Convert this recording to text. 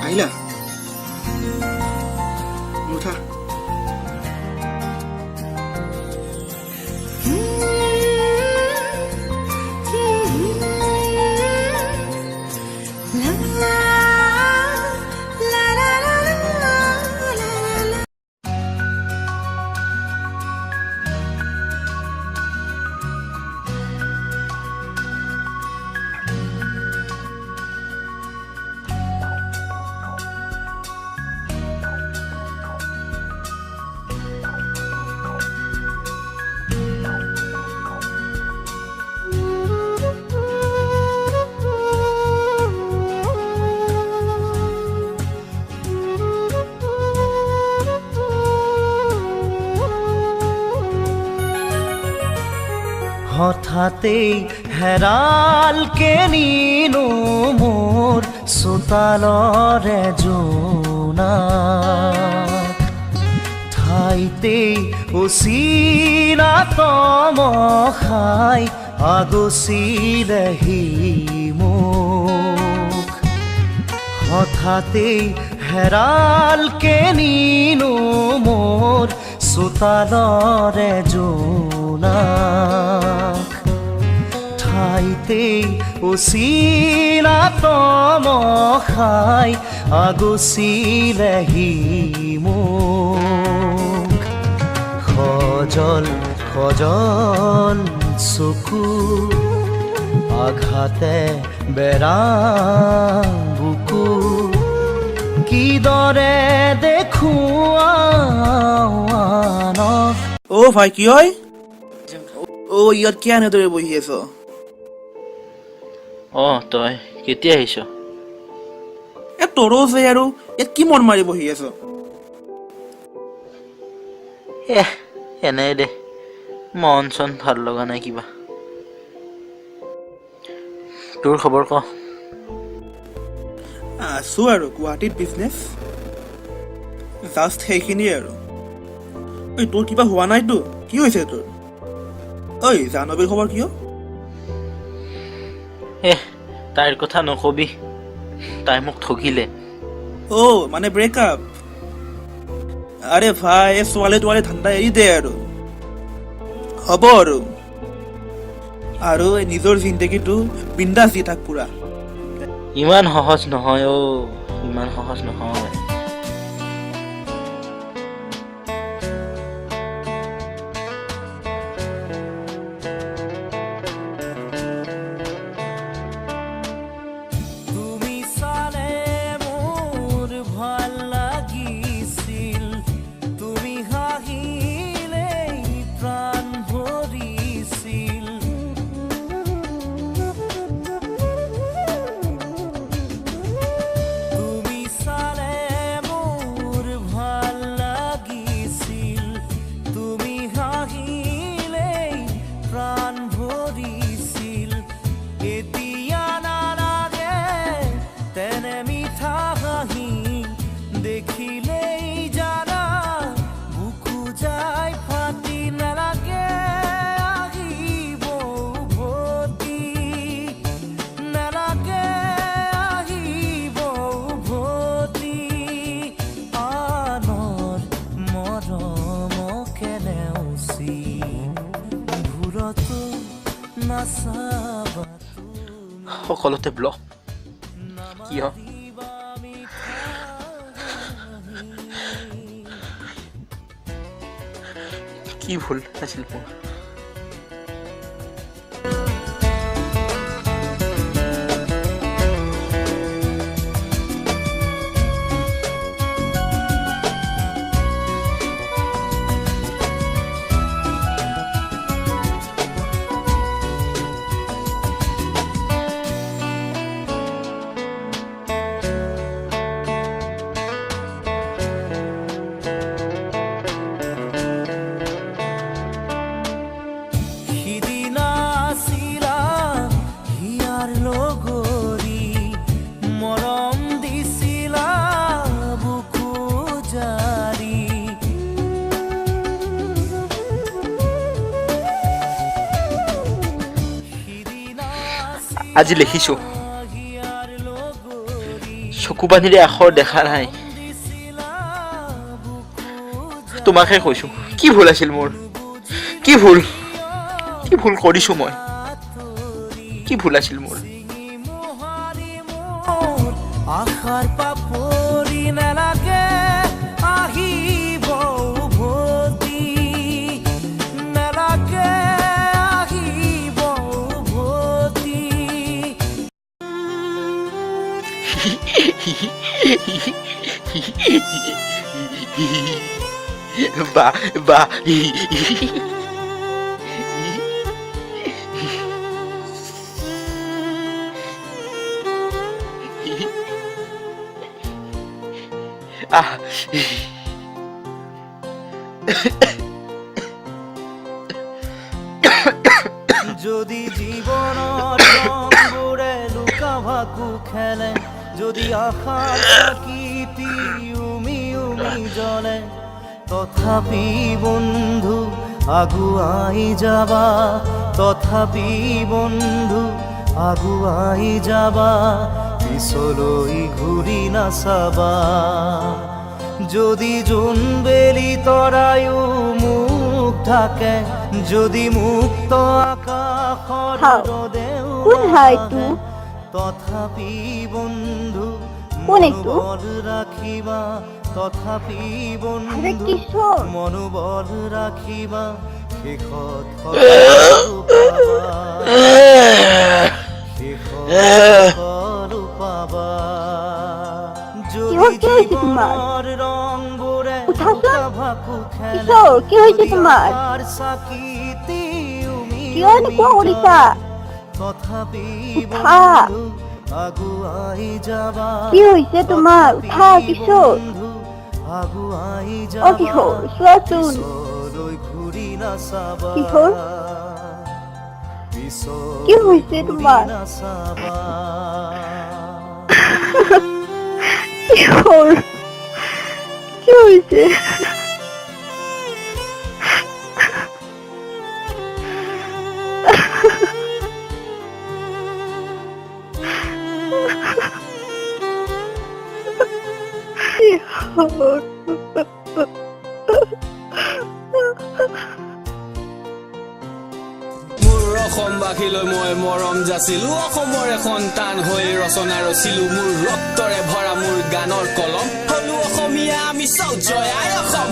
আহিলা উঠা হঠাতেই হেৰালকে নিনো মোৰ চোতালৰে জোনা ঠাইতেই উচিনাতম খাই আগচিলেহি মোক হঠাতেই হেৰালকে নিনো মোৰ চোতালৰে জোনা ঠাইতেই উচিনাতম খাই আগচিলেহি মোক সজল সজল চকু আঘাতে বেৰা বুকু কিদৰে দেখুৱান অ ভাই কি হয় অ ইয়াত কি এনেদৰে বহি আছ তই কেতিয়া আহিছ? তোৰো যে আৰু ইয়াত কি মন মাৰি বহি আছ এনে দে মন চন ভাল লগা নাই কিবা। তোৰ খবৰ ক? আছো আৰু গুৱাহাটীত বিজনেছ জাষ্ট সেইখিনিয়ে আৰু ঐ তোৰ কিবা হোৱা নাইতো কি হৈছে তোৰ ঐ জাহ্নৱীৰ খবৰ কিয় তাইৰ কথা নকবি, তাই মোক ঠগিলে। মানে ব্ৰেকআপ আৰে ভাই এই ছোৱালী তোৱালী ধান্দা এৰি দে আৰু হ'ব আৰু এই নিজৰ জিন্দগীটো বিন্দাছ দি থাক পুৰা। ইমান সহজ নহয় ইমান সহজ নহয়। সকলোতে ব্লক কিয়? কি ভুল আছিল মোৰ? আজি লিখিছোঁ চকু পানীৰে আখৰ দেখা নাই তোমাকে কৈছোঁ কি ভুল আছিল মোৰ কি ভুল কৰিছোঁ মই কি ভুল আছিল মোৰ আশাৰ পাপৰি নালাগে আহিব উভতি নালাগে আহিব উভতি বা যদি জীৱনৰ ৰংবোৰে লুকা ভাকু খেলে যদি আশাৰ চাকিটি উমি উমি জ্বলে তথাপি বন্ধু আগুৱাই যাবা তথাপি বন্ধু আগুৱাই যাবা পিছলৈ ঘূৰি নাচাবা যদি জোনবেলি তৰায়ো মুখ থাকে যদি মুক্ত আকাশৰ ৰদেও নাহে, তথাপি বন্ধু মনোবল ৰাখিবা তথাপি বন্ধু মনোবল ৰাখিবা শেষত সকলো পাবা যদি জীৱনৰ ৰংবোৰে লুকা ভাকু খেলে কি হৈছে তোমাৰ চাকিটি উমি তথাপি বন্ধু আগুৱাই যাবা কি হৈছে তোমাৰ উঠা কিশোৰ আগুৱাই অ কিশোৰ চোৱাচোন পিছলৈ ঘূৰি নাচাবা কিশোৰ কি হৈছে তোমাৰ নাচাবা কিশোৰ কি হৈছে মোৰ অসমবাসীলৈ মই মৰম যাচিলো অসমৰে সন্তান হৈ ৰচনা ৰচিলো মোৰ ৰক্তৰে ভৰা মোৰ গানৰ কলম হলো অসমীয়া আমি চৌ জয় আই অসম